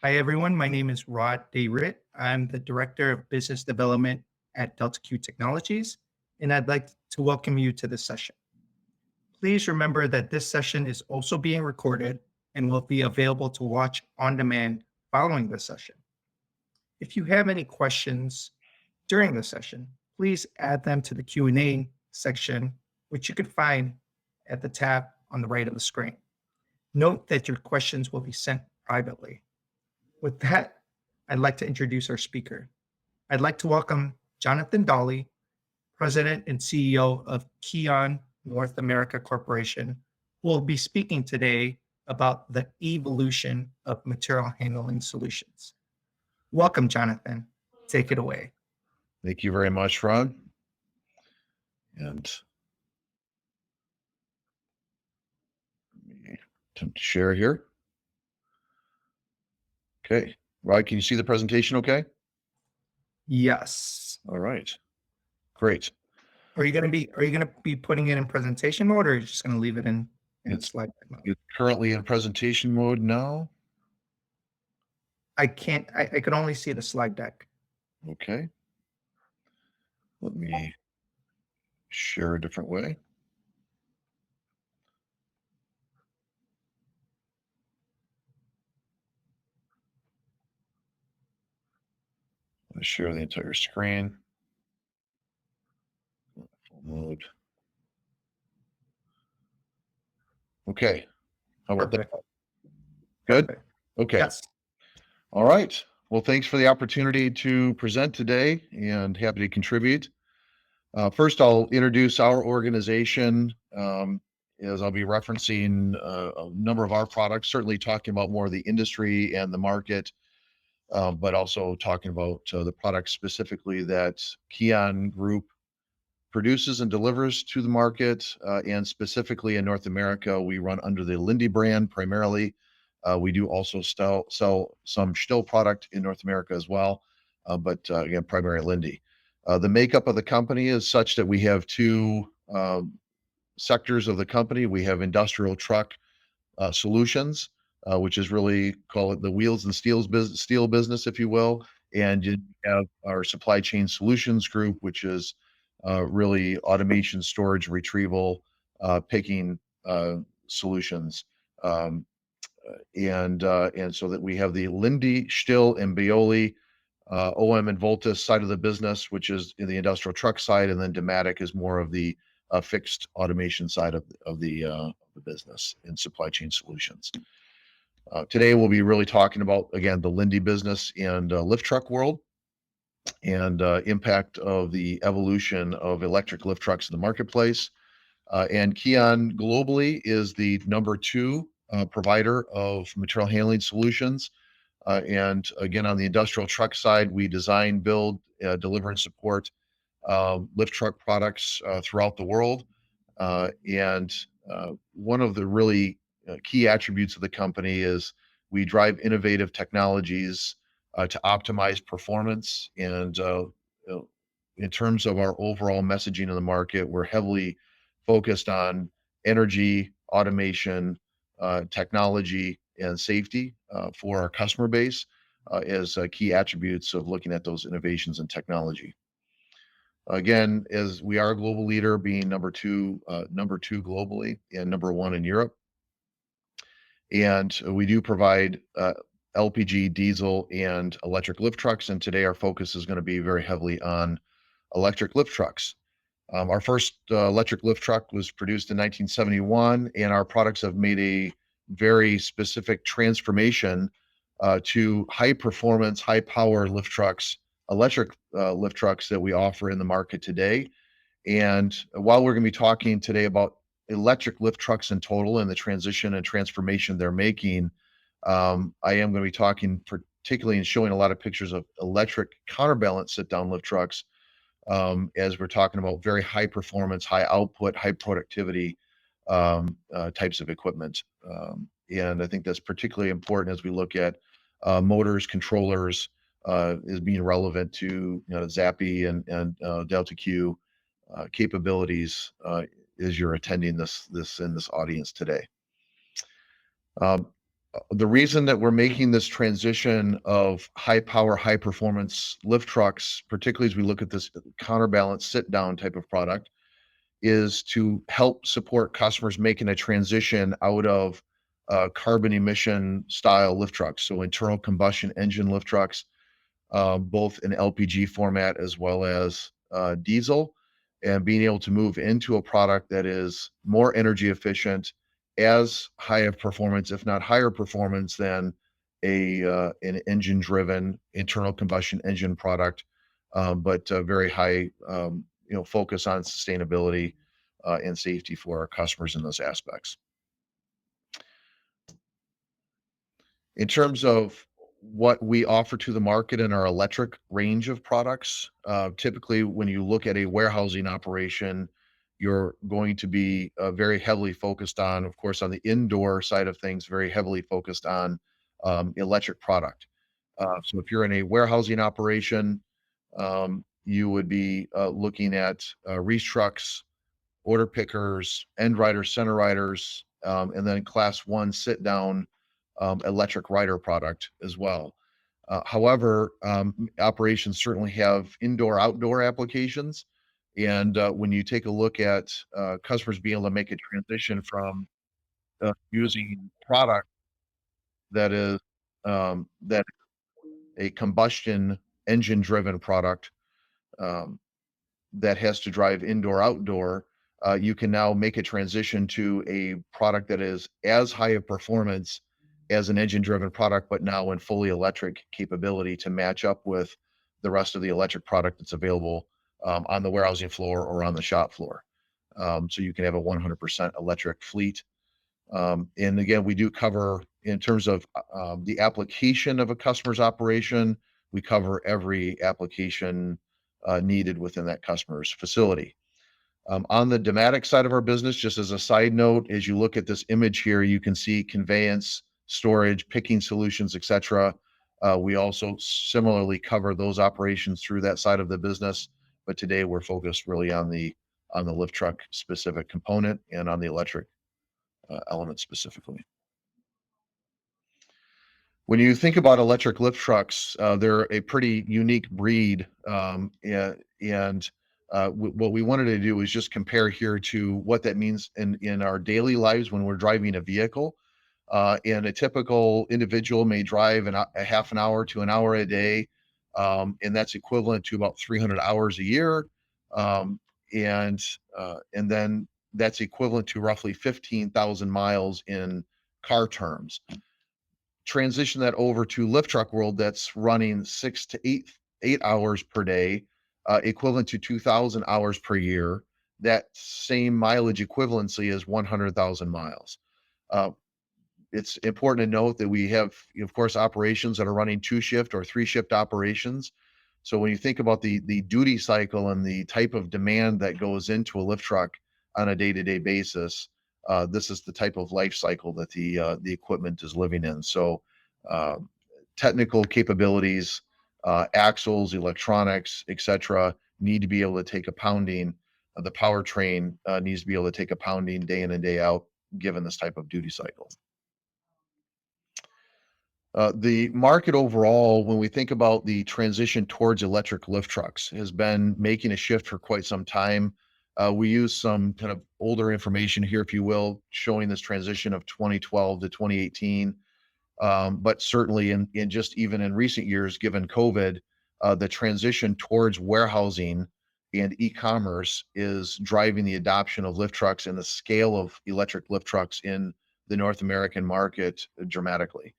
Hi, everyone. My name is Rod Dayrit. I'm the Director of Business Development at Delta Q Technologies, and I'd like to welcome you to this session. Please remember that this session is also being recorded and will be available to watch on demand following the session. If you have any questions during the session, please add them to the Q&A section, which you can find at the tab on the right of the screen. Note that your questions will be sent privately. With that, I'd like to introduce our speaker. I'd like to welcome Jonathan Dawley, President and CEO of KION North America Corporation, who will be speaking today about the evolution of material handling solutions. Welcome, Jonathan. Take it away. Thank you very much, Ron. And let me attempt to share here. Okay. Rod, can you see the presentation okay? Yes. All right. Great. Are you going to be putting it in presentation mode, or are you just going to leave it in slide mode? It's currently in presentation mode now. I could only see the slide deck. Okay. Let me share a different way. Let's share the entire screen. Full mode. Okay. How about that? Good? Perfect. Okay. Yes. All right. Well, thanks for the opportunity to present today and happy to contribute. First, I'll introduce our organization as I'll be referencing a number of our products, certainly talking about more of the industry and the market, but also talking about the products specifically that KION Group produces and delivers to the market. And specifically in North America, we run under the LINDE brand primarily. We do also sell some Stihl product in North America as well, but again, primarily LINDE. The makeup of the company is such that we have two sectors of the company. We have industrial truck solutions, which is really, call it the wheels and steel business, if you will. And you have our supply chain solutions group, which is really automation, storage, retrieval, picking solutions. And so that we have the LINDE, Stihl, and Dawley OM and Voltus side of the business, which is in the industrial truck side, and then Dematic is more of the fixed automation side of the business in supply chain solutions. Today, we'll be really talking about, again, the LINDE business and lift truck world and impact of the evolution of electric lift trucks in the marketplace. And KION globally is the #2 provider of material handling solutions. And again, on the industrial truck side, we design, build, deliver, and support lift truck products throughout the world. And one of the really key attributes of the company is we drive innovative technologies to optimize performance. And in terms of our overall messaging in the market, we're heavily focused on energy, automation, technology, and safety for our customer base as key attributes of looking at those innovations and technology. Again, as we are a global leader, being #2 globally and #1 in Europe. And we do provide LPG, diesel, and electric lift trucks. And today our focus is going to be very heavily on electric lift trucks. Our first electric lift truck was produced in 1971, and our products have made a very specific transformation to high performance, high power lift trucks, electric lift trucks that we offer in the market today. And while we're going to be talking today about electric lift trucks in total and the transition and transformation they're making, I am going to be talking particularly and showing a lot of pictures of electric counterbalance sit-down lift trucks, as we're talking about very high performance, high output, high productivity types of equipment. And I think that's particularly important as we look at motors, controllers, is being relevant to ZAPI and Delta Q capabilities as you're attending this in this audience today. The reason that we're making this transition of high power, high performance lift trucks, particularly as we look at this counterbalance sit down type of product, is to help support customers making a transition out of carbon emission style lift trucks. So internal combustion engine lift trucks, both in LPG format as well as diesel, and being able to move into a product that is more energy efficient, as high of performance, if not higher performance than an engine-driven internal combustion engine product, but very high, focus on sustainability and safety for our customers in those aspects. In terms of what we offer to the market in our electric range of products, typically when you look at a warehousing operation, you're going to be very heavily focused on, of course, on the indoor side of things, very heavily focused on electric product. So if you're in a warehousing operation, you would be looking at reach trucks, order pickers, end riders, center riders, and then class one sit down electric rider product as well. However, operations certainly have indoor outdoor applications. And when you take a look at customers being able to make a transition from using product that is that a combustion engine driven product, um, that has to drive indoor outdoor, you can now make a transition to a product that is as high of performance as an engine driven product, but now in fully electric capability to match up with the rest of the electric product that's available on the warehousing floor or on the shop floor. So you can have a 100% electric fleet. And again, we do cover, in terms of the application of a customer's operation, we cover every application needed within that customer's facility. On the Dematic side of our business, just as a side note, as you look at this image here, you can see conveyance, storage, picking solutions, etc. We also similarly cover those operations through that side of the business, but today we're focused really on the lift truck specific component and on the electric element specifically. When you think about electric lift trucks, they're a pretty unique breed, and what we wanted to do is just compare here to what that means in our daily lives when we're driving a vehicle. And a typical individual may drive a half an hour to an hour a day, and that's equivalent to about 300 hours a year, um, and then that's equivalent to roughly 15,000 miles in car terms. Transition that over to lift truck world, that's running 6 to 8 hours per day, equivalent to 2,000 hours per year. That same mileage equivalency is 100,000 miles. It's important to note that we have, of course, operations that are running 2-shift or 3-shift operations. So when you think about the duty cycle and the type of demand that goes into a lift truck on a day-to-day basis, this is the type of life cycle that the equipment is living in. So technical capabilities, axles, electronics, etc., need to be able to take a pounding. The powertrain needs to be able to take a pounding day in and day out, given this type of duty cycle. The market overall, when we think about the transition towards electric lift trucks, has been making a shift for quite some time. We use some kind of older information here, if you will, showing this transition of 2012 to 2018. But certainly in just even in recent years, given COVID, the transition towards warehousing and e-commerce is driving the adoption of lift trucks and the scale of electric lift trucks in the North American market dramatically.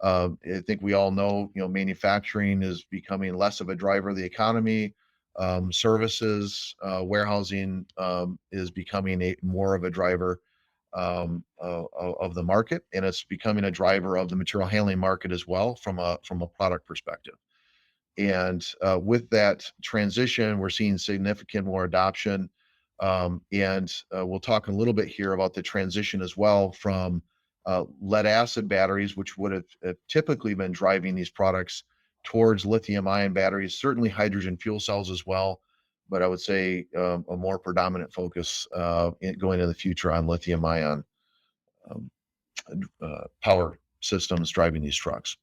I think we all know, manufacturing is becoming less of a driver of the economy. Services, warehousing is becoming more of a driver of the market, and it's becoming a driver of the material handling market as well from a product perspective. And with that transition, we're seeing significant more adoption. And we'll talk a little bit here about the transition as well from lead acid batteries, which would have typically been driving these products, towards lithium ion batteries, certainly hydrogen fuel cells as well. But I would say a more predominant focus going into the future on lithium ion power systems driving these trucks.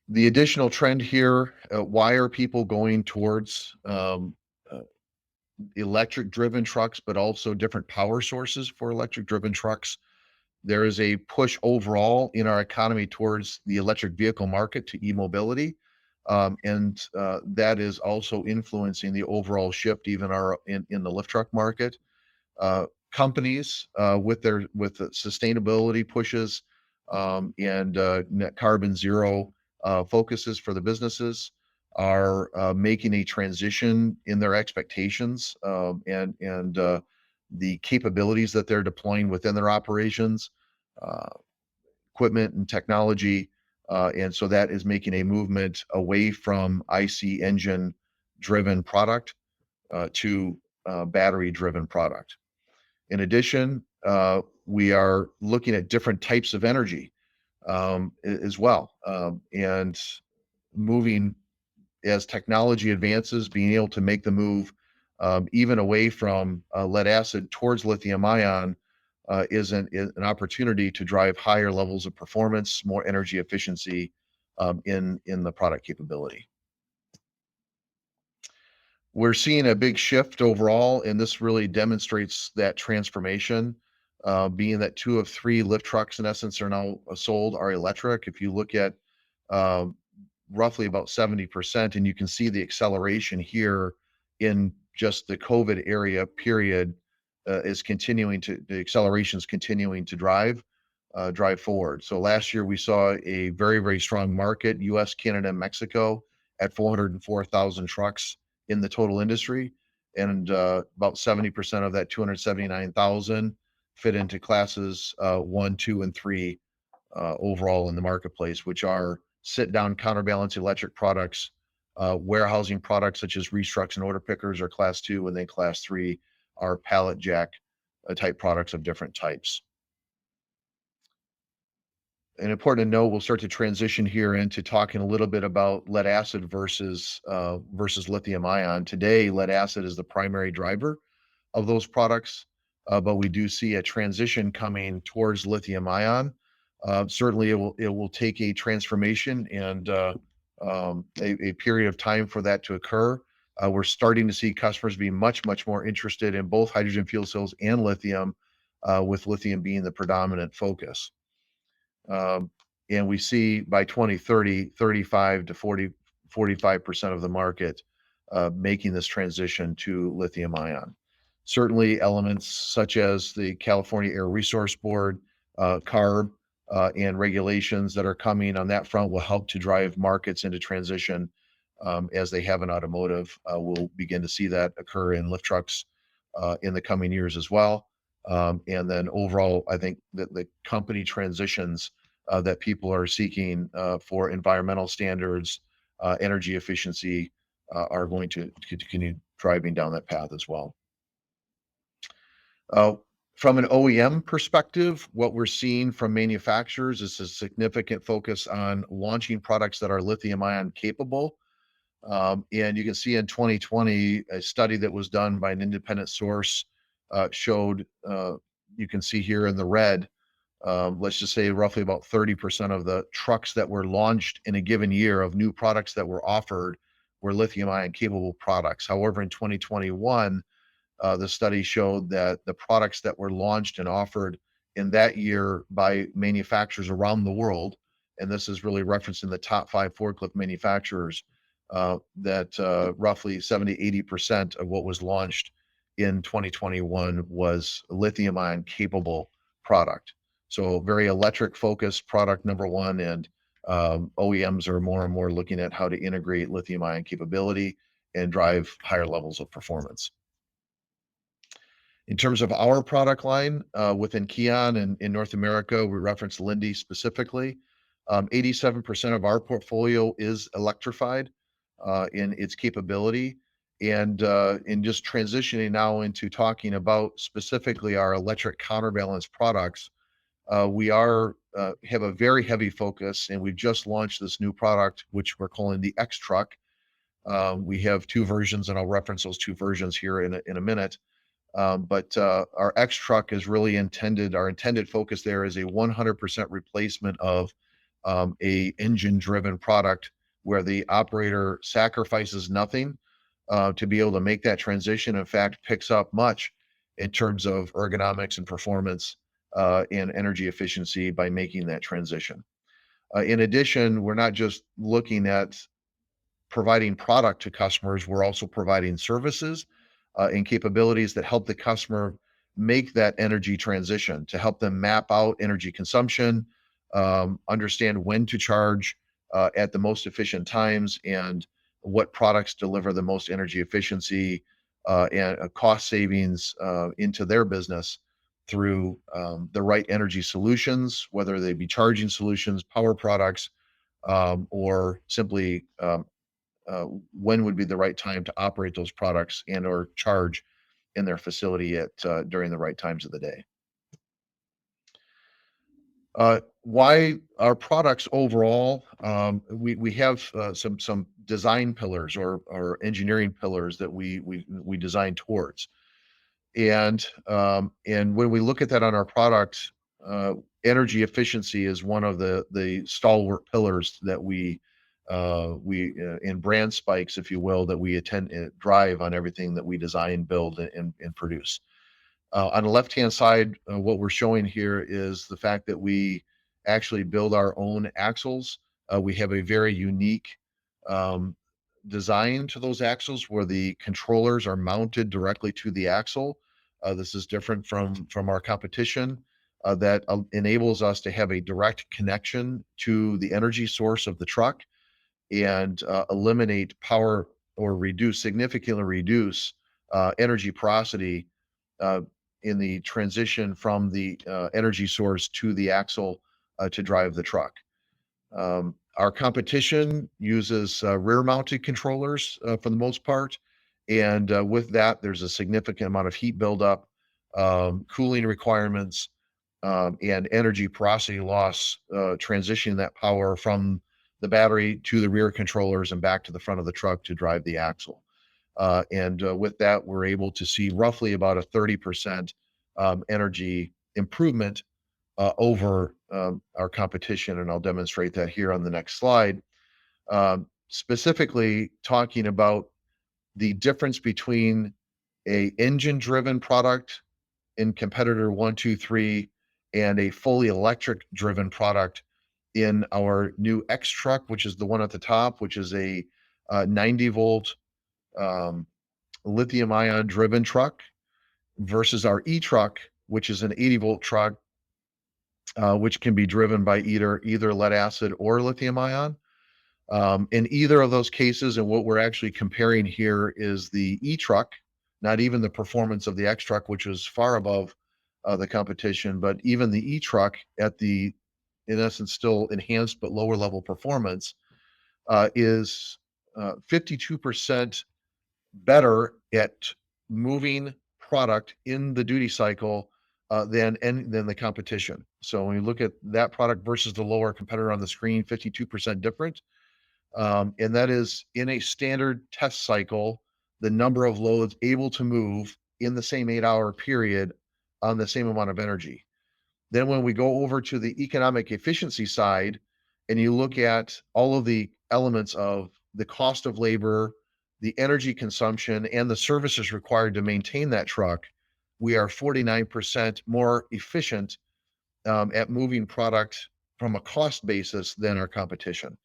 The additional trend here, why are people going towards electric driven trucks, but also different power sources for electric driven trucks? There is a push overall in our economy towards the electric vehicle market to e-mobility. And that is also influencing the overall shift even in the lift truck market. Companies with the sustainability pushes and net carbon zero focuses for the businesses are making a transition in their expectations and the capabilities that they're deploying within their operations, equipment and technology. And so that is making a movement away from IC engine driven product to battery driven product. In addition, we are looking at different types of energy as well, and moving as technology advances, being able to make the move even away from lead acid towards lithium ion is an opportunity to drive higher levels of performance, more energy efficiency in the product capability. We're seeing a big shift overall, and this really demonstrates that transformation, being that 2 of 3 lift trucks in essence are now sold are electric. If you look at roughly about 70%, and you can see the acceleration here in just the COVID area period the acceleration is continuing to drive forward. So last year we saw a very, very strong market, US, Canada, and Mexico at 404,000 trucks in the total industry. And about 70% of that 279,000 fit into classes 1, 2, and 3 overall in the marketplace, which are sit-down counterbalance electric products, warehousing products such as reach trucks and order pickers are class 2, and then class 3 are pallet jack type products of different types. And important to note, we'll start to transition here into talking a little bit about lead acid versus lithium ion. Today, lead acid is the primary driver of those products, but we do see a transition coming towards lithium ion. Certainly, it will take a transformation and a period of time for that to occur. We're starting to see customers be much, much more interested in both hydrogen fuel cells and lithium, with lithium being the predominant focus. And we see by 2030, 35 to 45% of the market making this transition to lithium ion. Certainly elements such as the California Air Resource Board, CARB, and regulations that are coming on that front will help to drive markets into transition as they have in automotive. We'll begin to see that occur in lift trucks in the coming years as well. And then overall, I think that the company transitions that people are seeking for environmental standards, energy efficiency, are going to continue driving down that path as well. From an OEM perspective, what we're seeing from manufacturers is a significant focus on launching products that are lithium ion capable. And you can see in 2020, a study that was done by an independent source showed, you can see here in the red, let's just say roughly about 30% of the trucks that were launched in a given year of new products that were offered were lithium ion capable products. However, in 2021, the study showed that the products that were launched and offered in that year by manufacturers around the world, and this is really referencing the top 5 forklift manufacturers, that roughly 70-80% of what was launched in 2021 was lithium ion capable product. So very electric focused product number one, and OEMs are more and more looking at how to integrate lithium ion capability and drive higher levels of performance. In terms of our product line within KION and in North America, we reference LINDE specifically. 87% of our portfolio is electrified in its capability. And in just transitioning now into talking about specifically our electric counterbalance products, we have a very heavy focus, and we've just launched this new product, which we're calling the X Truck. We have 2 versions, and I'll reference those 2 versions here in a minute. But our X truck is really our intended focus there is a 100% replacement of a engine-driven product where the operator sacrifices nothing to be able to make that transition. In fact, picks up much in terms of ergonomics and performance and energy efficiency by making that transition. In addition, we're not just looking at providing product to customers, we're also providing services and capabilities that help the customer make that energy transition, to help them map out energy consumption, understand when to charge at the most efficient times, and what products deliver the most energy efficiency and cost savings into their business through the right energy solutions, whether they be charging solutions, power products, or simply when would be the right time to operate those products and or charge in their facility at during the right times of the day. Why our products overall? We have some design pillars or engineering pillars that we design towards, and when we look at that on our product, energy efficiency is one of the stalwart pillars that we in brand spikes, if you will, that we drive on everything that we design, build, and produce. On the left-hand side, what we're showing here is the fact that we actually build our own axles. We have a very unique design to those axles where the controllers are mounted directly to the axle. This is different from our competition. That enables us to have a direct connection to the energy source of the truck and eliminate power or significantly reduce energy porosity in the transition from the energy source to the axle to drive the truck. Our competition uses rear-mounted controllers for the most part, and with that, there's a significant amount of heat buildup, cooling requirements, and energy porosity loss, transitioning that power from the battery to the rear controllers and back to the front of the truck to drive the axle. With that, we're able to see roughly about a 30% energy improvement over our competition, and I'll demonstrate that here on the next slide. Specifically talking about the difference between a engine-driven product in competitor 1, 2, 3, and a fully electric-driven product in our new X truck, which is the one at the top, which is a 90-volt lithium-ion driven truck, versus our E truck, which is an 80-volt truck, which can be driven by either lead acid or lithium-ion. In either of those cases, and what we're actually comparing here is the E truck, not even the performance of the X truck, which was far above the competition, but even the E truck at the, in essence, still enhanced but lower level performance, is 52% better at moving product in the duty cycle than the competition. So when you look at that product versus the lower competitor on the screen, 52% different. And that is in a standard test cycle, the number of loads able to move in the same 8-hour period on the same amount of energy. Then when we go over to the economic efficiency side and you look at all of the elements of the cost of labor, the energy consumption, and the services required to maintain that truck, we are 49% more efficient at moving product from a cost basis than our competition.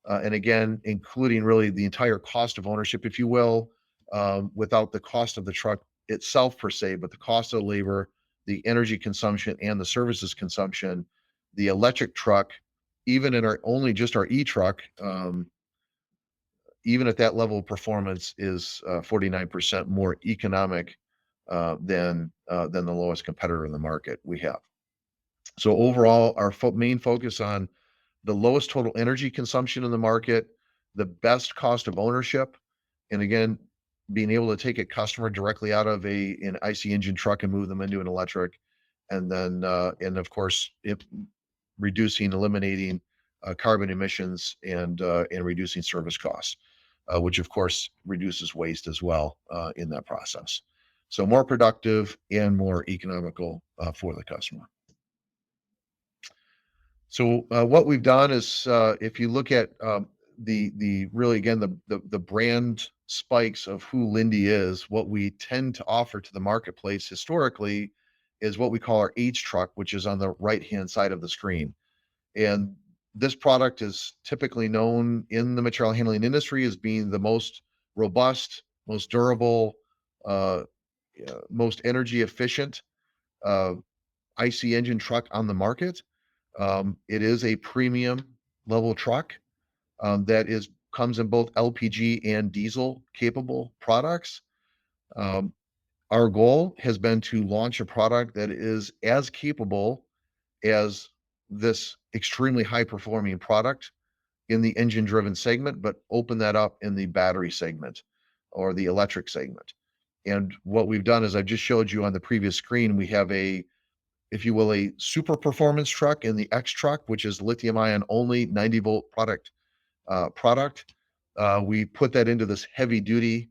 And again, including really the entire cost of ownership, if you will, without the cost of the truck itself per se, but the cost of labor, the energy consumption, and the services consumption, the electric truck, even in just our E truck, even at that level of performance, is 49% more economic than the lowest competitor in the market we have. So overall, our main focus on the lowest total energy consumption in the market, the best cost of ownership, and again, being able to take a customer directly out of an IC engine truck and move them into an electric, and then and of course, eliminating carbon emissions and reducing service costs, which of course reduces waste as well in that process. So more productive and more economical for the customer. So what we've done is, if you look at the really, again, the brand spikes of who Linde is, what we tend to offer to the marketplace historically is what we call our H truck, which is on the right-hand side of the screen. And this product is typically known in the material handling industry as being the most robust, most durable, most energy efficient IC engine truck on the market. It is a premium level truck that comes in both LPG and diesel capable products. Our goal has been to launch a product that is as capable as this extremely high performing product in the engine driven segment, but open that up in the battery segment or the electric segment. And what we've done is I've just showed you on the previous screen, we have a, if you will, a super performance truck in the X truck, which is lithium ion only 90 volt product. We put that into this heavy duty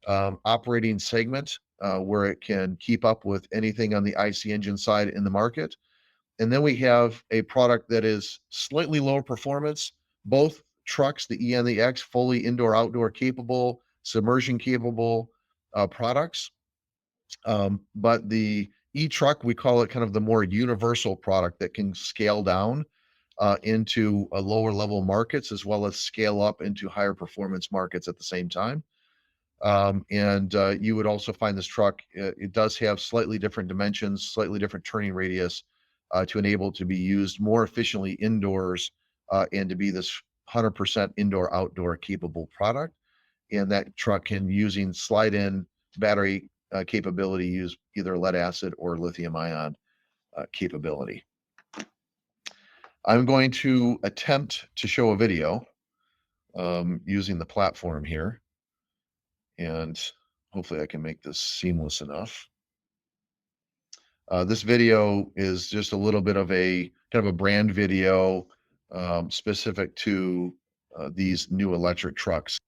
operating segment where it can keep up with anything on the IC engine side in the market. And then we have a product that is slightly lower performance. Both trucks, the E and the X, fully indoor outdoor capable, submersion capable products. But the E truck, we call it kind of the more universal product that can scale down into lower level markets as well as scale up into higher performance markets at the same time. You would also find this truck, it does have slightly different dimensions, slightly different turning radius to enable to be used more efficiently indoors and to be this 100% indoor outdoor capable product. And that truck can, using slide in battery capability, use either lead acid or lithium ion capability. I'm going to attempt to show a video using the platform here. And hopefully I can make this seamless enough. This video is just a little bit of a kind of a brand video specific to these new electric trucks.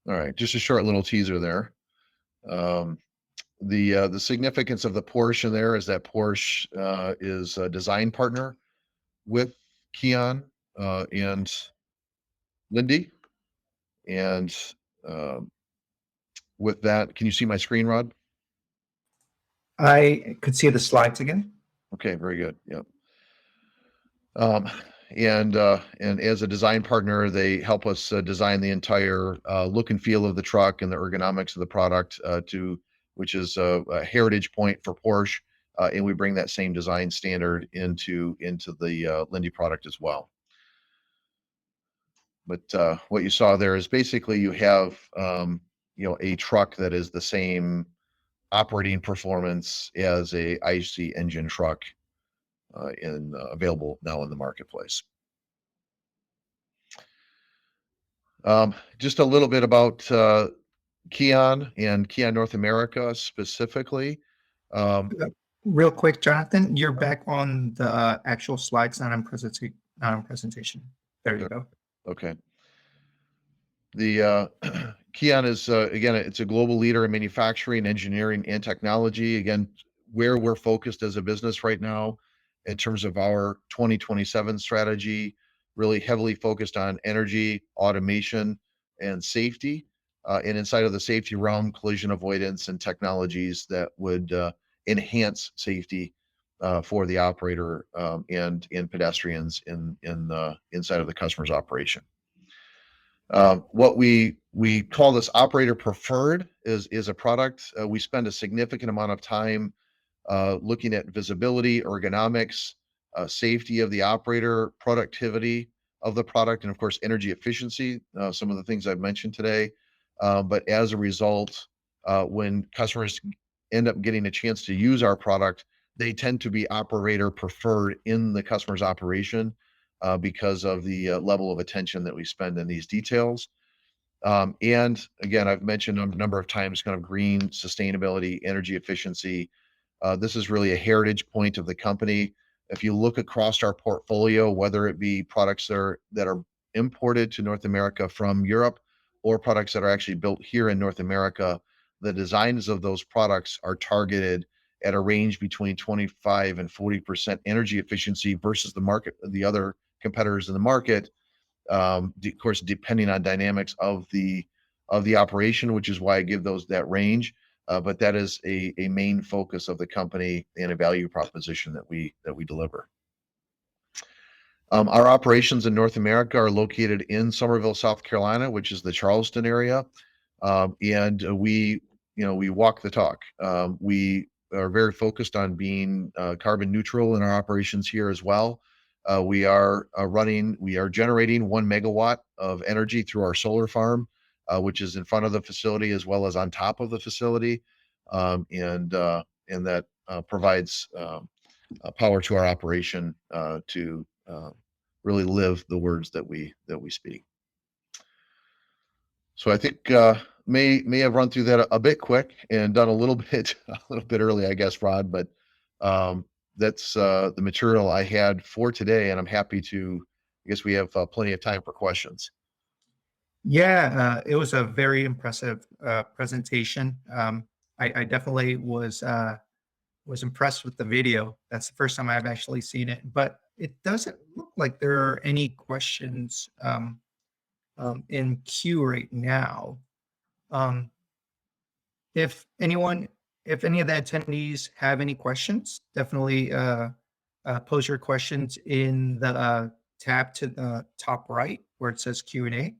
All right, just a short little teaser there. The significance of the Porsche in there is that Porsche is a design partner with KION and Linde. And with that, can you see my screen, Rod? I could see the slides again. Okay, very good. Yep. And as a design partner, they help us design the entire look and feel of the truck and the ergonomics of the product which is a heritage point for Porsche. And we bring that same design standard into the Linde product as well. But what you saw there is basically you have a truck that is the same operating performance as a IC engine truck available now in the marketplace. Just a little bit about KION and KION North America specifically. Real quick, Jonathan, you're back on the actual slides, not on presentation. There you go. Okay. The KION is, again, it's a global leader in manufacturing, engineering, and technology. Again, where we're focused as a business right now in terms of our 2027 strategy, really heavily focused on energy, automation, and safety. And inside of the safety realm, collision avoidance and technologies that would enhance safety for the operator and pedestrians inside of the customer's operation. What we call this operator preferred is a product. We spend a significant amount of time looking at visibility, ergonomics, safety of the operator, productivity of the product, and of course, energy efficiency, some of the things I've mentioned today. But as a result, when customers end up getting a chance to use our product, they tend to be operator preferred in the customer's operation because of the level of attention that we spend in these details. And again, I've mentioned a number of times kind of green sustainability, energy efficiency. This is really a heritage point of the company. If you look across our portfolio, whether it be products that are imported to North America from Europe or products that are actually built here in North America, the designs of those products are targeted at a range between 25 and 40% energy efficiency versus the other competitors in the market. Of course, depending on dynamics of the operation, which is why I give that range. But that is a main focus of the company and a value proposition that we deliver. Our operations in North America are located in Summerville, South Carolina, which is the Charleston area, and we walk the talk. We are very focused on being carbon neutral in our operations here as well. We are generating 1 megawatt of energy through our solar farm, which is in front of the facility as well as on top of the facility, and that provides power to our operation to really live the words that we speak. So I think may have run through that a bit quick and done a little bit early, I guess, Rod, but that's the material I had for today, and I'm happy to. I guess we have plenty of time for questions. Yeah, it was a very impressive presentation. I definitely was impressed with the video. That's the first time I've actually seen it, but it doesn't look like there are any questions in queue right now. If any of the attendees have any questions, definitely pose your questions in the tab to the top right where it says Q&A.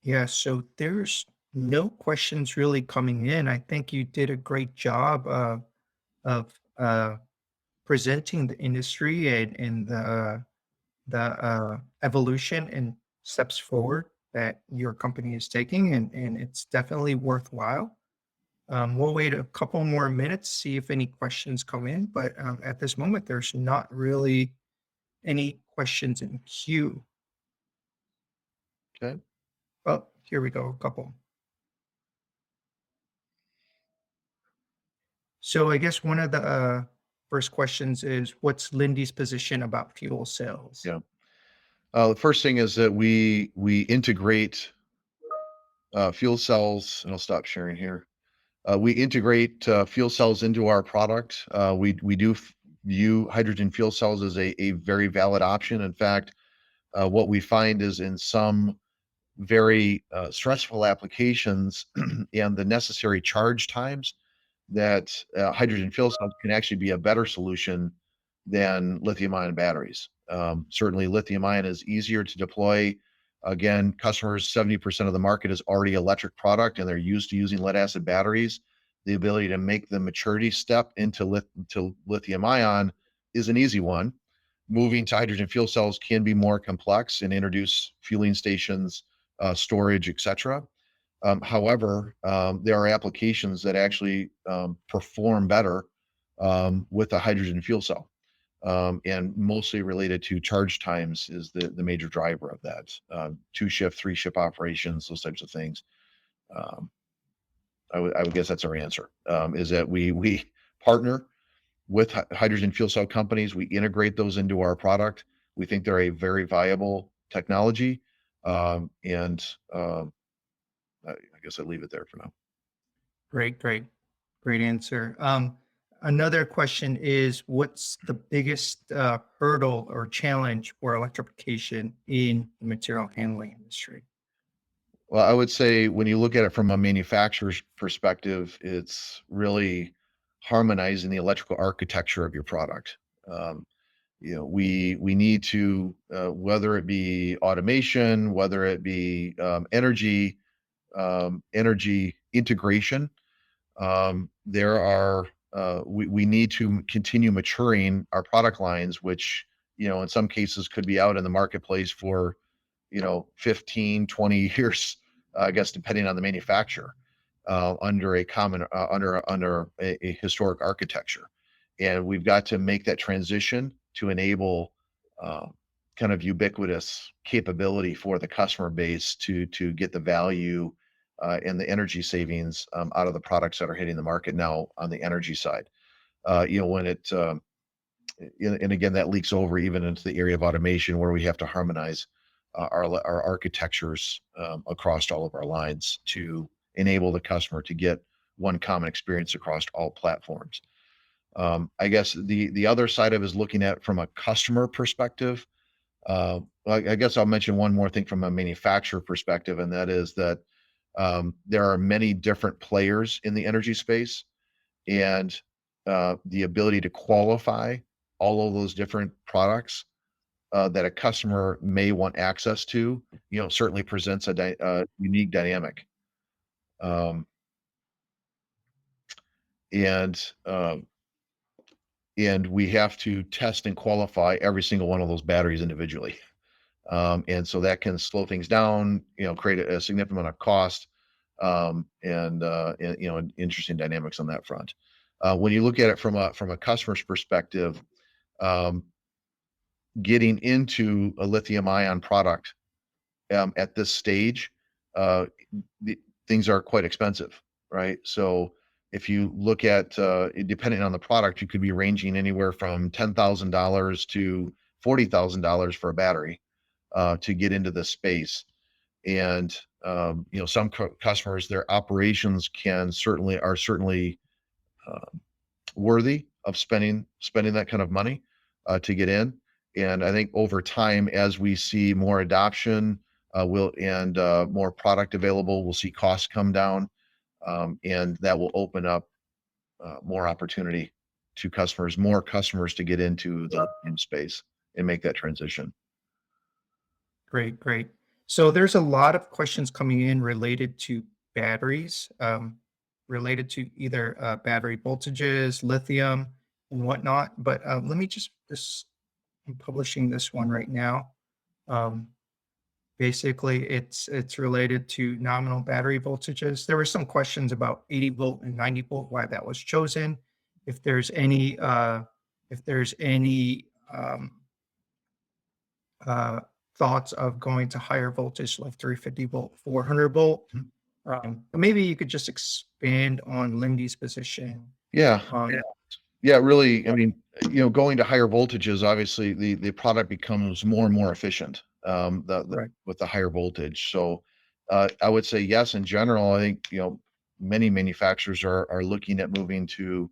Yeah, so there's no questions really coming in. I think you did a great job of presenting the industry and the evolution and steps forward that your company is taking, and it's definitely worthwhile. We'll wait a couple more minutes, see if any questions come in, but at this moment, there's not really any questions in queue. Okay. Oh, here we go, a couple. So I guess one of the first questions is, what's Linde's position about fuel cells? Yeah. The first thing is that we integrate fuel cells, and I'll stop sharing here. We integrate fuel cells into our product. We do view hydrogen fuel cells as a very valid option. In fact, what we find is in some very stressful applications and the necessary charge times that hydrogen fuel cells can actually be a better solution than lithium-ion batteries. Certainly, lithium-ion is easier to deploy. Again, customers, 70% of the market is already electric product, and they're used to using lead-acid batteries. The ability to make the maturity step into lithium-ion is an easy one. Moving to hydrogen fuel cells can be more complex and introduce fueling stations, storage, etc. However, there are applications that actually perform better with a hydrogen fuel cell, and mostly related to charge times is the major driver of that. 2-shift, 3-shift operations, those types of things. I would guess that's our answer, is that we partner with hydrogen fuel cell companies. We integrate those into our product. We think they're a very viable technology, and I guess I'll leave it there for now. Great answer. Another question is, what's the biggest hurdle or challenge for electrification in the material handling industry? Well, I would say when you look at it from a manufacturer's perspective, it's really harmonizing the electrical architecture of your product. We need to, whether it be automation, whether it be energy integration, there are we need to continue maturing our product lines, which, in some cases could be out in the marketplace for, 15, 20 years, I guess, depending on the manufacturer, under a common, under a historic architecture. And we've got to make that transition to enable kind of ubiquitous capability for the customer base to get the value and the energy savings out of the products that are hitting the market now on the energy side. When it, and again, that leaks over even into the area of automation, where we have to harmonize our architectures across all of our lines to enable the customer to get one common experience across all platforms. I guess the other side of it is looking at from a customer perspective. I guess I'll mention one more thing from a manufacturer perspective, and that is that there are many different players in the energy space, and the ability to qualify all of those different products that a customer may want access to, certainly presents a unique dynamic. And we have to test and qualify every single one of those batteries individually. And so that can slow things down, create a significant amount of cost, and interesting dynamics on that front. When you look at it from a customer's perspective, getting into a lithium ion product at this stage, things are quite expensive, right? So if you look at, depending on the product, you could be ranging anywhere from $10,000 to $40,000 for a battery to get into this space. And some customers, their operations are certainly worthy of spending that kind of money to get in. And I think over time, as we see more adoption, more product available, we'll see costs come down, and that will open up more opportunity to more customers to get into the space and make that transition. Great, great. So there's a lot of questions coming in related to batteries, related to either battery voltages, lithium, and whatnot. But let me I'm publishing this one right now. Basically, it's related to nominal battery voltages. There were some questions about 80 volt and 90 volt, why that was chosen. If there's any thoughts of going to higher voltage, like 350 volt, 400 volt. Maybe you could just expand on LINDE's position. Yeah. Really, I mean, going to higher voltages, obviously the product becomes more and more efficient Right. with the higher voltage. So I would say yes, in general. I think, many manufacturers are looking at moving to,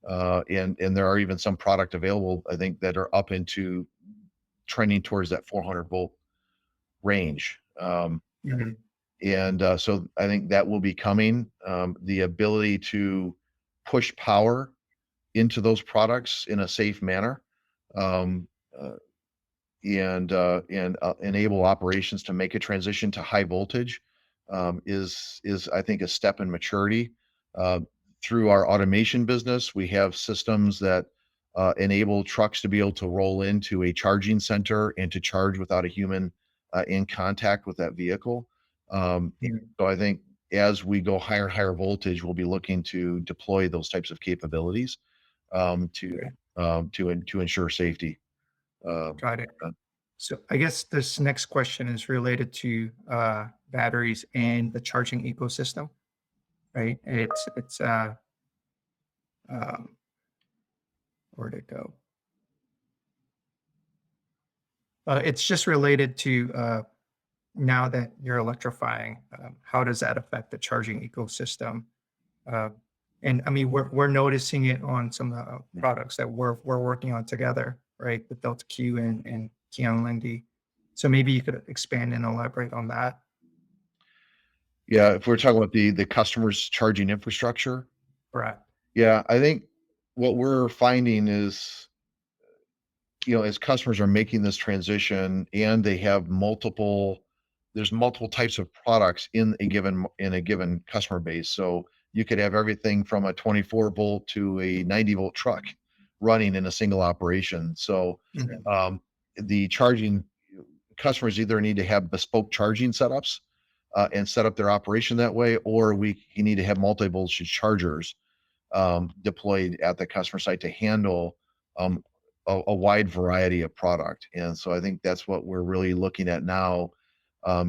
and there are even some product available, I think, that are up into trending towards that 400 volt range. Mhm. And so I think that will be coming. The ability to push power into those products in a safe manner, and enable operations to make a transition to high voltage, is I think a step in maturity. Through our automation business, we have systems that enable trucks to be able to roll into a charging center and to charge without a human in contact with that vehicle. Mhm. So I think as we go higher voltage, we'll be looking to deploy those types of capabilities to ensure safety. Got it. So I guess this next question is related to batteries and the charging ecosystem, right? It's um, where'd it go? It's just related to now that you're electrifying, how does that affect the charging ecosystem? Uh, and I mean, we're noticing it on some of the products that we're working on together, right? With Delta Q and KION LINDE. So maybe you could expand and elaborate on that. Yeah, if we're talking about the customer's charging infrastructure, Correct. yeah, I think what we're finding is, as customers are making this transition and they have there's multiple types of products in a given customer base. So you could have everything from a 24 volt to a 90 volt truck running in a single operation. So the charging customers either need to have bespoke charging setups and set up their operation that way, or you need to have multi-voltage chargers deployed at the customer site to handle a wide variety of product. And so I think that's what we're really looking at now,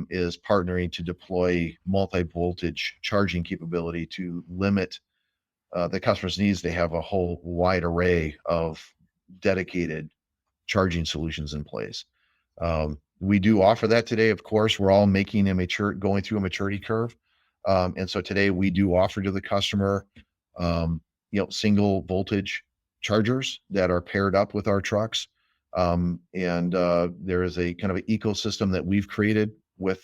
is partnering to deploy multi-voltage charging capability to limit the customer's needs to have a whole wide array of dedicated charging solutions in place. We do offer that today. Of course, we're all going through a maturity curve. And so today we do offer to the customer, single voltage chargers that are paired up with our trucks. There is a kind of an ecosystem that we've created with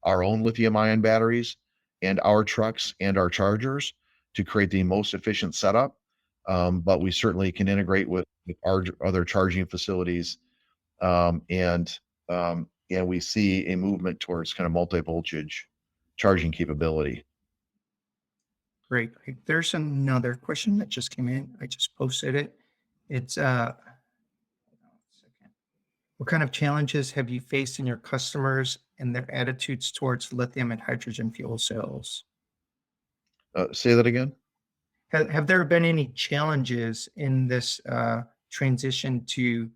our own lithium ion batteries and our trucks and our chargers to create the most efficient setup. But we certainly can integrate with our other charging facilities. And we see a movement towards kind of multi-voltage charging capability. Great. There's another question that just came in. I just posted it. It's hold on a second. What kind of challenges have you faced in your customers and their attitudes towards lithium and hydrogen fuel cells? Say that again. Have there been any challenges in this transition to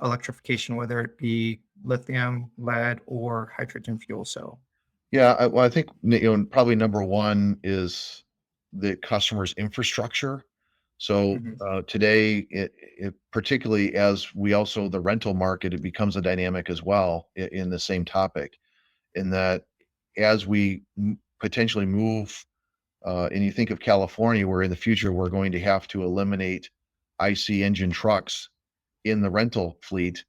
electrification, whether it be lithium, lead, or hydrogen fuel cell? Yeah, I think probably number one is the customer's infrastructure. So today, particularly as the rental market, it becomes a dynamic as well in the same topic, in that as we potentially move, and you think of California, where in the future we're going to have to eliminate IC engine trucks in the rental fleet,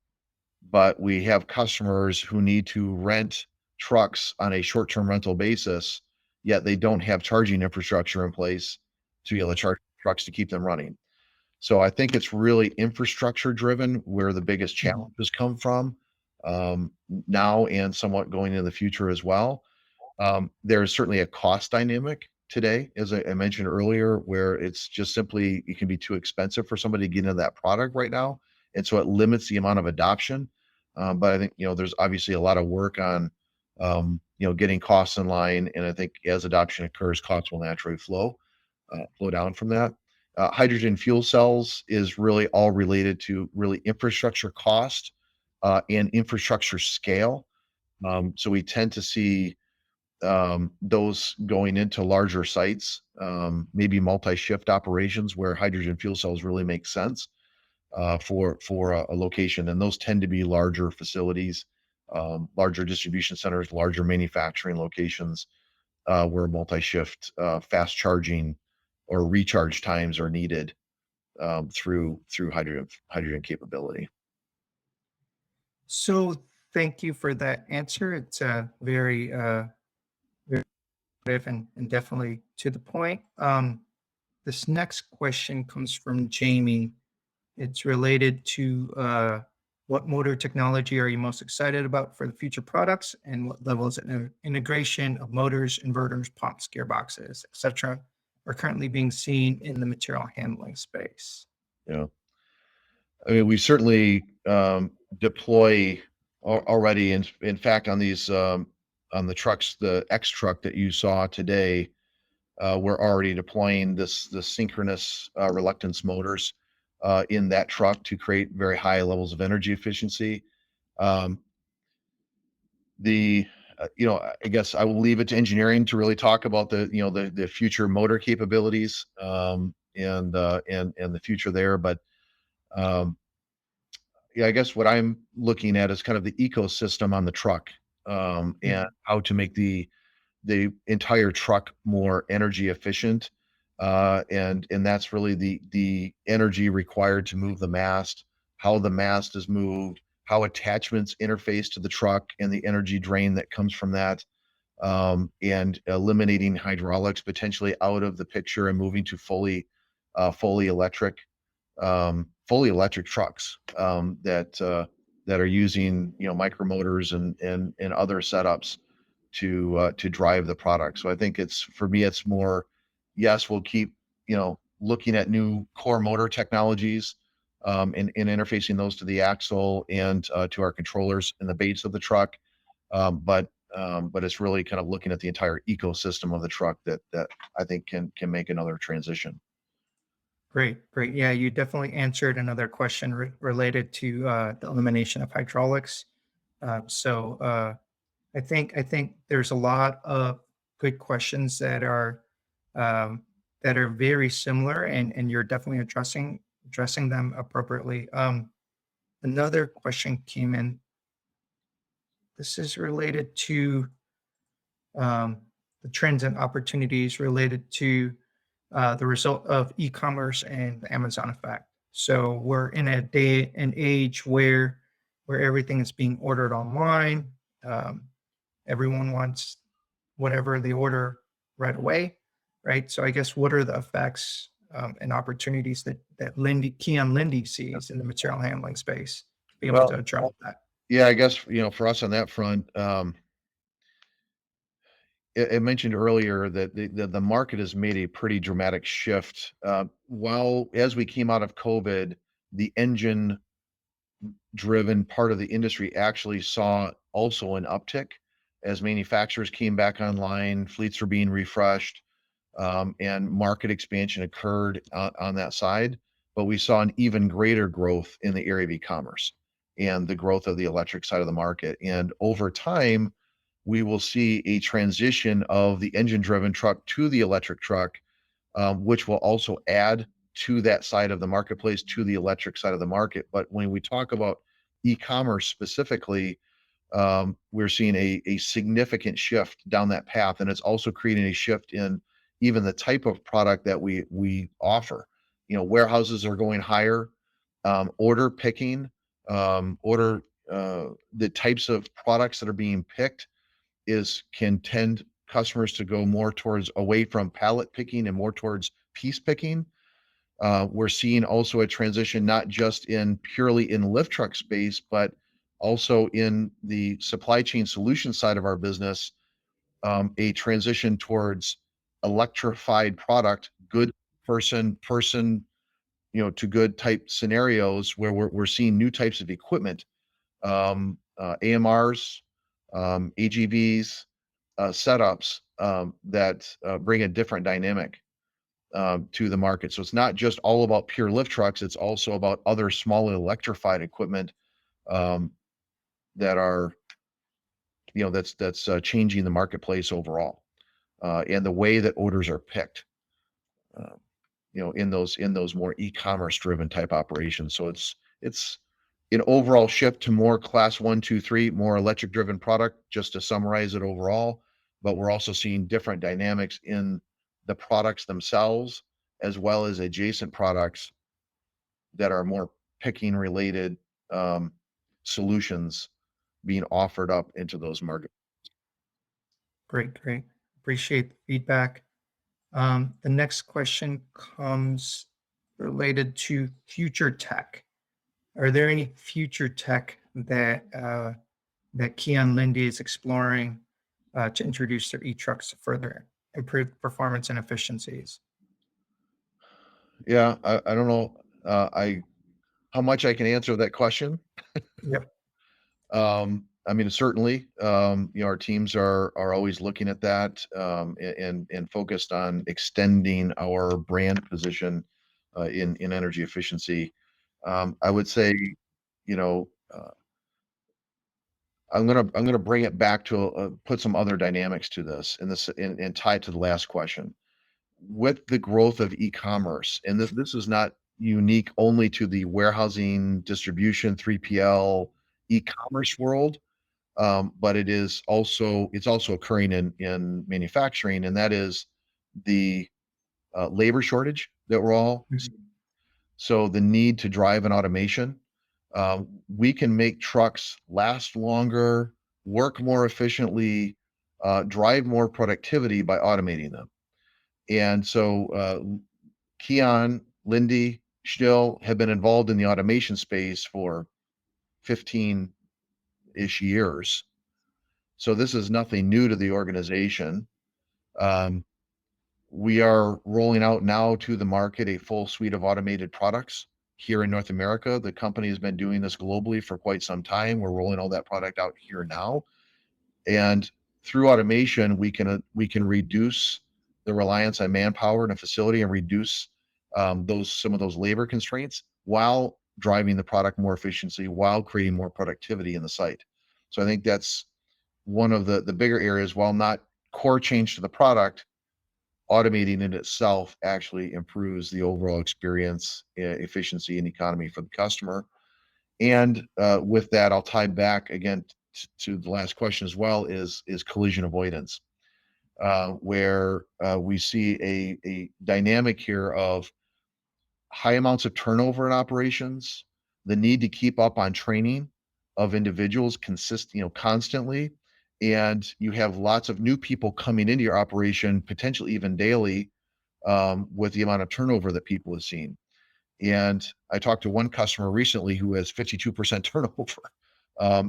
but we have customers who need to rent trucks on a short-term rental basis, yet they don't have charging infrastructure in place to be able to charge trucks to keep them running. So I think it's really infrastructure driven where the biggest challenges come from now and somewhat going into the future as well. There's certainly a cost dynamic today, as I mentioned earlier, where it's just simply, it can be too expensive for somebody to get into that product right now. And so it limits the amount of adoption. But I think, there's obviously a lot of work on, getting costs in line. And I think as adoption occurs, costs will naturally flow down from that. Hydrogen fuel cells is really all related to really infrastructure cost and infrastructure scale. So we tend to see those going into larger sites, maybe multi-shift operations where hydrogen fuel cells really make sense for a location. And those tend to be larger facilities, larger distribution centers, larger manufacturing locations where multi-shift fast charging or recharge times are needed through hydrogen capability. So thank you for that answer. It's very and definitely to the point. This next question comes from Jamie. It's related to what motor technology are you most excited about for the future products, and what levels of integration of motors, inverters, pumps, gearboxes, etc., are currently being seen in the material handling space? Yeah. I mean, we certainly deploy already. In fact, on these on the trucks, the X truck that you saw today, we're already deploying the synchronous reluctance motors in that truck to create very high levels of energy efficiency. I guess I will leave it to engineering to really talk about the future motor capabilities and the future there. But I guess what I'm looking at is kind of the ecosystem on the truck and how to make the entire truck more energy efficient. And that's really the energy required to move the mast, how the mast is moved, how attachments interface to the truck, and the energy drain that comes from that, and eliminating hydraulics potentially out of the picture and moving to fully electric trucks that are using micromotors and other setups to drive the product. So I think for me it's more yes, we'll keep, looking at new core motor technologies, and interfacing those to the axle and to our controllers in the base of the truck. But it's really kind of looking at the entire ecosystem of the truck that I think can make another transition. Great, great. Yeah, you definitely answered another question related to the elimination of hydraulics. I think there's a lot of good questions um, that are very similar, and you're definitely addressing them appropriately. Another question came in. This is related to um, the trends and opportunities related to the result of e-commerce and the Amazon effect. So we're in a day and age where everything is being ordered online. Um, Everyone wants whatever they order right away, right? So I guess what are the effects and opportunities that KION Linde sees in the material handling space to be able Well, to address that? yeah, I guess, for us on that front, I mentioned earlier that the market has made a pretty dramatic shift. While as we came out of COVID, the engine driven part of the industry actually saw also an uptick as manufacturers came back online, fleets were being refreshed, and market expansion occurred on that side. But we saw an even greater growth in the area of e-commerce and the growth of the electric side of the market. And over time, we will see a transition of the engine-driven truck to the electric truck, which will also add to that side of the marketplace, to the electric side of the market. But when we talk about e-commerce specifically, we're seeing a significant shift down that path, and it's also creating a shift in even the type of product that we offer. Warehouses are going higher, order picking, order the types of products that are being picked can tend customers to go more towards away from pallet picking and more towards piece picking. We're seeing also a transition not just in purely in lift truck space, but also in the supply chain solution side of our business, a transition towards electrified product, good person, to good type scenarios where we're seeing new types of equipment, AMRs, AGVs, setups that bring a different dynamic to the market. So it's not just all about pure lift trucks, it's also about other small electrified equipment um, that are, that's changing the marketplace overall, and the way that orders are picked, uh, in those more e-commerce driven type operations. So it's an overall shift to more class 1, 2, 3, more electric driven product, just to summarize it overall. But we're also seeing different dynamics in the products themselves, as well as adjacent products that are more picking related solutions being offered up into those markets. Great, great. Appreciate the feedback. The next question comes related to future tech. Are there any future tech that KION Linde is exploring to introduce their e-trucks to further improve performance and efficiencies? Yeah, I don't know I how much I can answer that question. Yep. I mean, certainly, our teams are always looking at that, and focused on extending our brand position in energy efficiency. I would say, you know, uh, I'm gonna bring it back to put some other dynamics to this, and tie it to the last question. With the growth of e-commerce, and this is not unique only to the warehousing, distribution, 3PL e-commerce world, but it's also occurring in manufacturing, and that is the labor shortage that we're all Mhm. so the need to drive an automation. We can make trucks last longer, work more efficiently, drive more productivity by automating them. And so KION, Linde, Stihl have been involved in the automation space for 15-ish years. So this is nothing new to the organization. Um, We are rolling out now to the market a full suite of automated products here in North America. The company has been doing this globally for quite some time. We're rolling all that product out here now. And through automation, we can reduce the reliance on manpower in a facility and reduce some of those labor constraints while driving the product more efficiency, while creating more productivity in the site. So I think that's one of the bigger areas. While not core change to the product, automating in itself actually improves the overall experience, efficiency, and economy for the customer. And with that, I'll tie back again to the last question as well, is collision avoidance, where we see a dynamic here of high amounts of turnover in operations, the need to keep up on training of individuals constantly, and you have lots of new people coming into your operation, potentially even daily, with the amount of turnover that people have seen. And I talked to one customer recently who has 52% turnover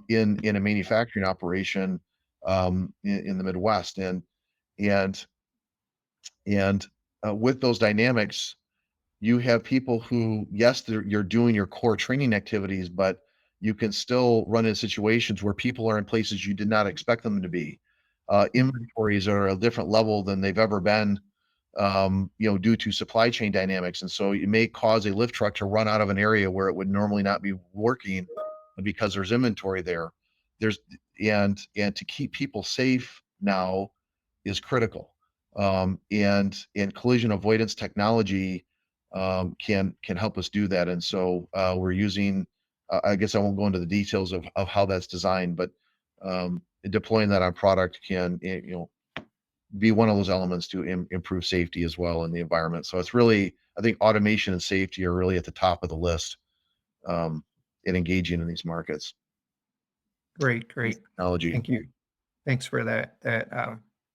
in a manufacturing operation in the Midwest, and with those dynamics, you have people who, yes, you're doing your core training activities, but you can still run into situations where people are in places you did not expect them to be. Inventories are at a different level than they've ever been, due to supply chain dynamics. And so it may cause a lift truck to run out of an area where it would normally not be working because there's inventory there. There's and to keep people safe now is critical. And collision avoidance technology can help us do that. And so we're using, I guess I won't go into the details of how that's designed, but deploying that on product can, be one of those elements to improve safety as well in the environment. So it's really, I think automation and safety are really at the top of the list in engaging in these markets. Great. Technology. Thank you. Thanks for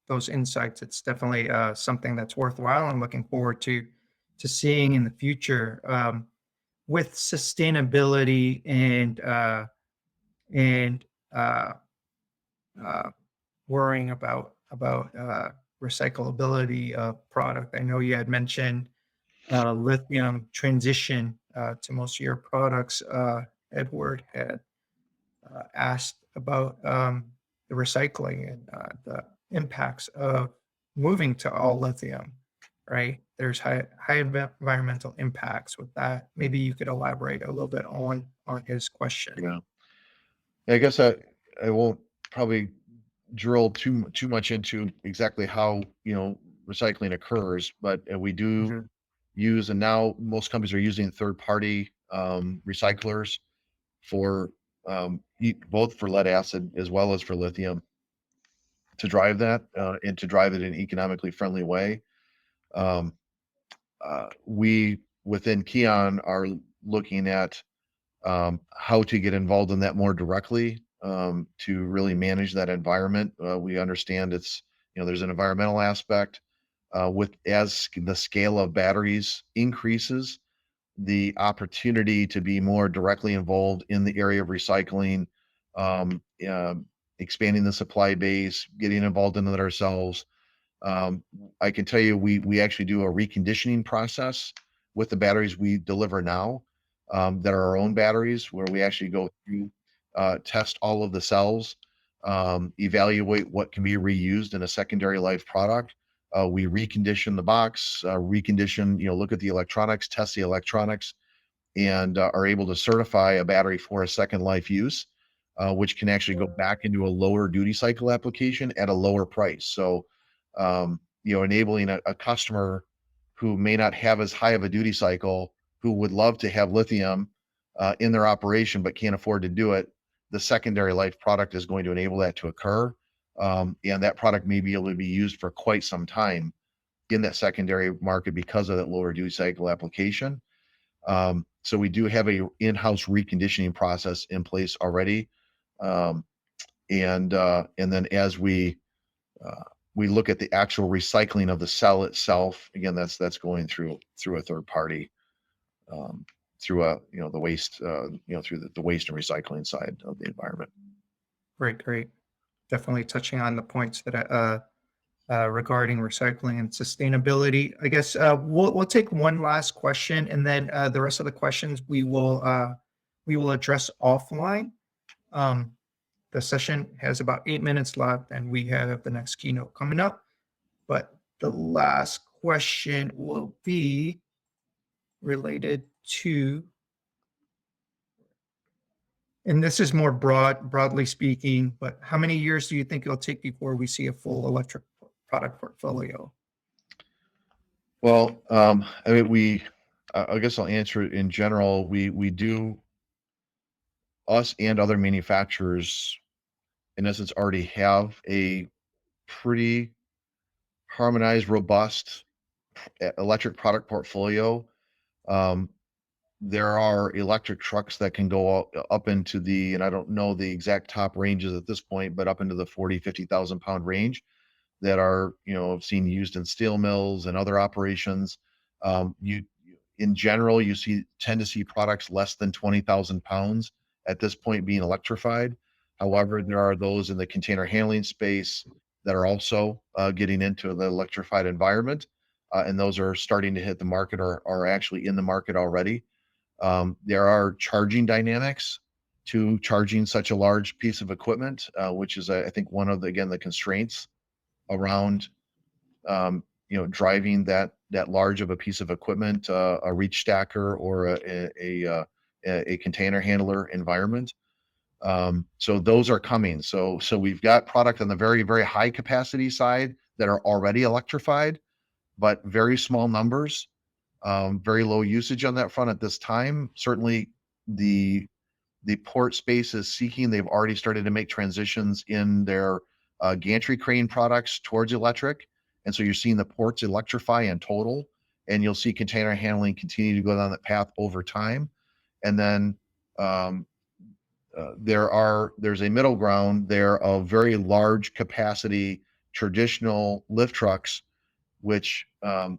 those insights. It's definitely something that's worthwhile and looking forward to seeing in the future. With sustainability and worrying about recyclability of product. I know you had mentioned lithium transition to most of your products. Edward had asked about the recycling and the impacts of moving to all lithium, right? There's high environmental impacts with that. Maybe you could elaborate a little bit on his question. Yeah. I guess I won't probably drill too much into exactly how, recycling occurs, but we do Mhm. use, and now most companies are using third-party recyclers for both for lead acid as well as for lithium to drive that and to drive it in an economically friendly way. Um, we within KION are looking at how to get involved in that more directly to really manage that environment. We understand there's an environmental aspect as the scale of batteries increases, the opportunity to be more directly involved in the area of recycling, um, uh, expanding the supply base, getting involved in it ourselves. I can tell you, we actually do a reconditioning process with the batteries we deliver now, that are our own batteries, where we actually go through, test all of the cells, evaluate what can be reused in a secondary life product. We recondition the box, look at the electronics, test the electronics, and are able to certify a battery for a second life use, which can actually go back into a lower duty cycle application at a lower price. So, enabling a customer who may not have as high of a duty cycle, who would love to have lithium in their operation but can't afford to do it, the secondary life product is going to enable that to occur. And that product may be able to be used for quite some time in that secondary market because of that lower duty cycle application. So we do have a in-house reconditioning process in place already. And then as we look at the actual recycling of the cell itself, again, that's going through a third party, through the waste, through the waste and recycling side of the environment. Great. Definitely touching on the points that regarding recycling and sustainability. I guess we'll take one last question, and then the rest of the questions we will address offline. The session has about 8 minutes left, and we have the next keynote coming up. But the last question will be related to, and this is more broadly speaking, but how many years do you think it'll take before we see a full electric product portfolio? Well, I mean, I guess I'll answer it in general. We do, us and other manufacturers, in essence, already have a pretty harmonized, robust electric product portfolio. There are electric trucks that can go up into the, and I don't know the exact top ranges at this point, but up into the 40, 50,000 pound range that are, I've seen used in steel mills and other operations. In general, tend to see products less than 20,000 pounds at this point being electrified. However, there are those in the container handling space that are also getting into the electrified environment, and those are starting to hit the market or are actually in the market already. There are charging dynamics to charging such a large piece of equipment, which is, I think, one of the constraints around driving that large of a piece of equipment, a reach stacker or a container handler environment. So those are coming. So we've got product on the very, very high capacity side that are already electrified, but very small numbers, very low usage on that front at this time. Certainly the port space is seeking, they've already started to make transitions in their gantry crane products towards electric. And so you're seeing the ports electrify in total, and you'll see container handling continue to go down that path over time. And then there's a middle ground there of very large capacity traditional lift trucks, which are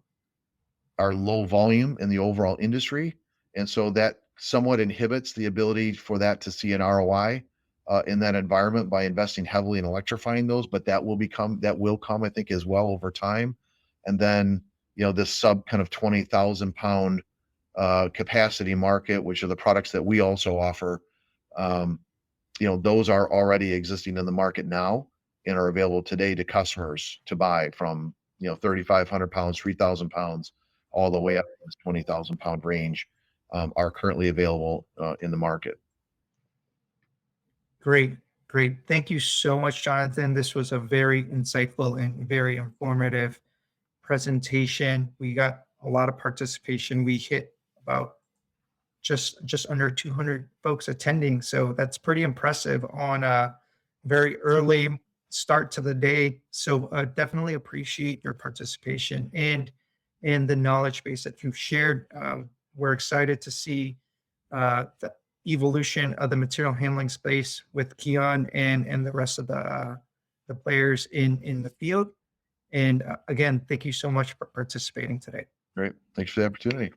low volume in the overall industry. And so that somewhat inhibits the ability for that to see an ROI in that environment by investing heavily in electrifying those, but that will come, I think, as well over time. And then, this sub kind of 20,000 pound capacity market, which are the products that we also offer, those are already existing in the market now and are available today to customers to buy from, 3,500 pounds, 3,000 pounds, all the way up to this 20,000 pound range, are currently available in the market. Great. Thank you so much, Jonathan. This was a very insightful and very informative presentation. We got a lot of participation. We hit about just under 200 folks attending. So that's pretty impressive on a very early start to the day. So definitely appreciate your participation and the knowledge base that you've shared. We're excited to see the evolution of the material handling space with KION and the rest of the players in the field. And again, thank you so much for participating today. Great. Thanks for the opportunity.